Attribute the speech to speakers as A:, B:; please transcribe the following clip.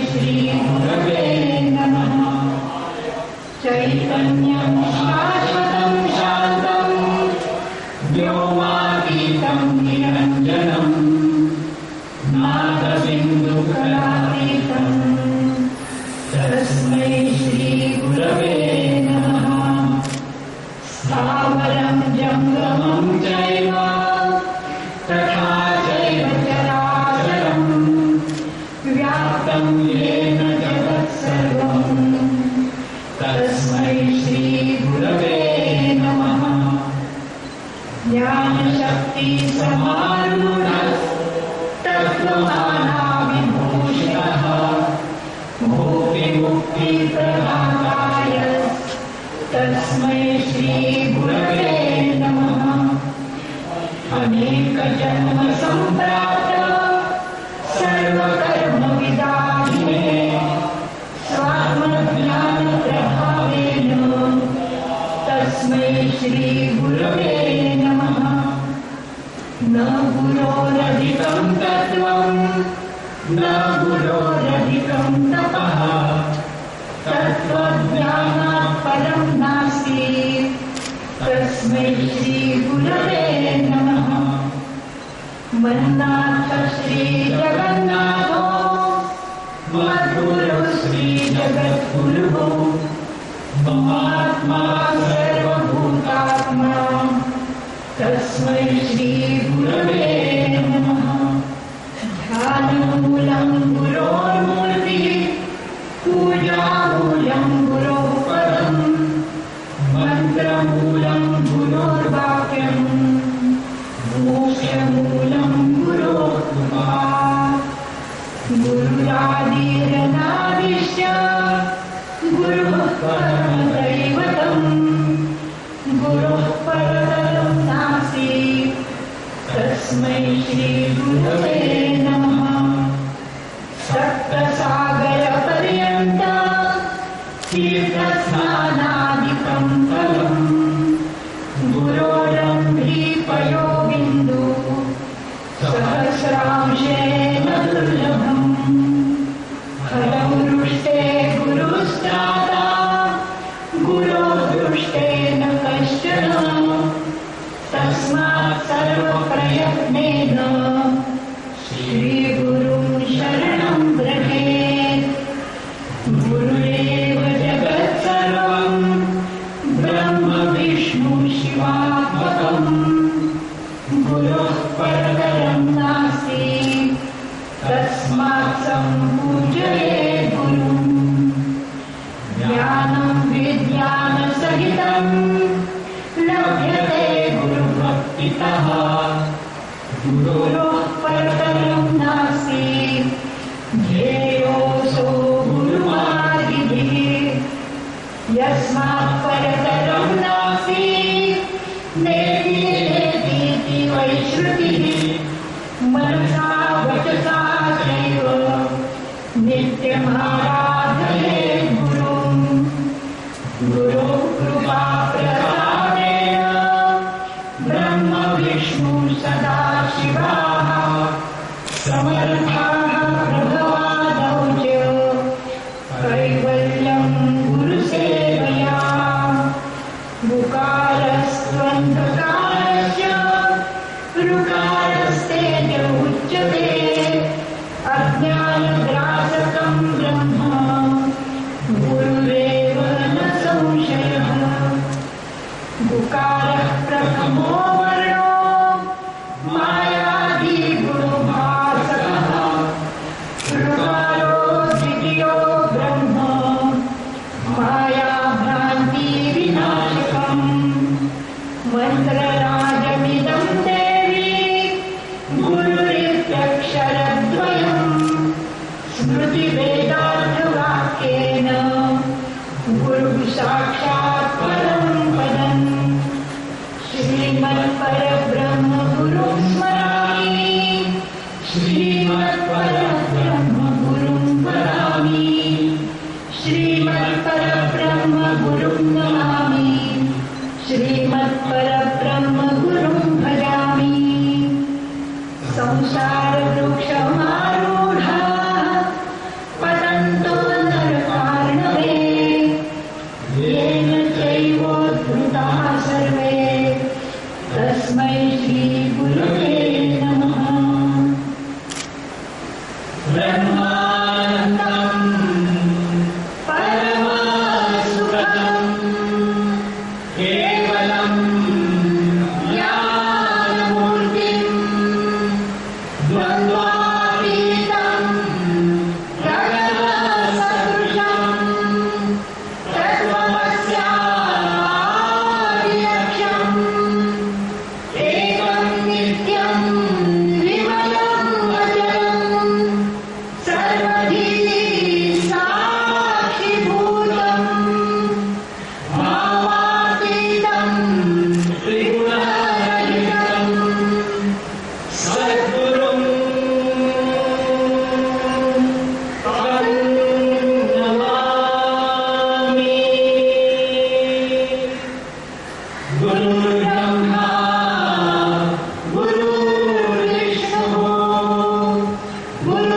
A: श्रीगुरवे नमः। चैतन्यं शाश्वतं शान्तं व्योमातीतं निरञ्जनं नादबिन्दुकलातीतं तस्मै श्रीगुरवे नमः। स्थावरं जङ्गमं चैव तथा चैव चराचरं व्याप्तं येन जगत्सर्वं तस्मै श्रीगुरवे नमः। ज्ञानशक्ति समारूढः तत्त्वज्ञानाविभूषितः मुक्तिप्रदाताय तस्मै श्रीगुरवे नमः। अनेकजन्म सम्प्राप्त सर्वकर्मविदाहिने स्वात्मज्ञानप्रभावेन तस्मै श्रीगुरवे नमः। न गुरोरधिकं तत्त्वं न गुरोरधिकं तपः तत्त्वज्ञानात् परं नास्ति तस्मै श्रीगुरवे नमः। वन्दाथ श्रीजगन्नाथो मद्गुरुः श्रीजगद्गुरुः महात्मा सर्वभूतात्मा तस्मै श्रीगुरवे नमः। ध्यानमूलं गुरोर्मूर्तिः पूजामूलं गुरोः पदं मन्त्रमूलं गुरोर्वाक्यं मोक्षमूलं गुरोः कृपा। गुरुरादिरनादिश्च गुरुः परमदैवतं गुरुः परतरं नास्ति तस्मै श्रीगुरवे नमः। सप्तसागरपर्यन्तं तीर्थस्नानादिकं फलं गुरोरम्भ्रीपयो बिन्दुः सहस्रांशेन दुर्लभम्। फलमृष्टे गुरुस्त्राता गुरोदृष्टेन कश्चन तस्मात् सर्वप्रयत्नेन श्रीगुरुं शरणं व्रजेत्। गुरुरेव जगत्सर्वं ब्रह्म विष्णु शिवात्मकं गुरुः परतरं नास्ति तस्मात् सम्पूजयेत् गुरुम्। ज्ञानं विज्ञानसहितं लभ्यते गुरुभक्तितः गुरोः परतरं नास्ति ध्येयोऽसो गुरुमार्गिभिः। यस्मात् परतरं नास्ति नेति नेतीति वै श्रुतिः। मनसा वचसा चैव नित्यमाराधयेत् गुरुम्। गुरोः कृपाप्रसादेन ब्रह्म विष्णु सदा शिवाः समर्थाः प्रभवादौ च कैवल्यं गुरुसेवया। ऋकारस्त्वन्धकारस्य ऋकारस्तेज उच्यते। अज्ञानग्रासकं ब्रह्म गुरुरेव न संशयः। ऋकारः प्रथमो वर्णो मायादिगुरुभासकः। ऋकारो द्वितीयो ब्रह्म मायाभ्रान्तिविनाशकम्। मन्त्रराजमिदं देवी गुरुरित्यक्षरद्वयम्। स्मृतिवेदार्थवाक्येन गुरुः साक्षात् परं पदम्। श्रीमत्परब्रह्म गुरुं स्मरामि श्रीमत्परब्रह्म गुरुं वदामि। श्रीमत्परब्रह्म गुरुं नमामि श्रीमत्परब्रह्म गुरुं भजामि। संसारवृक्षमारूढाः पतन्ति गुरु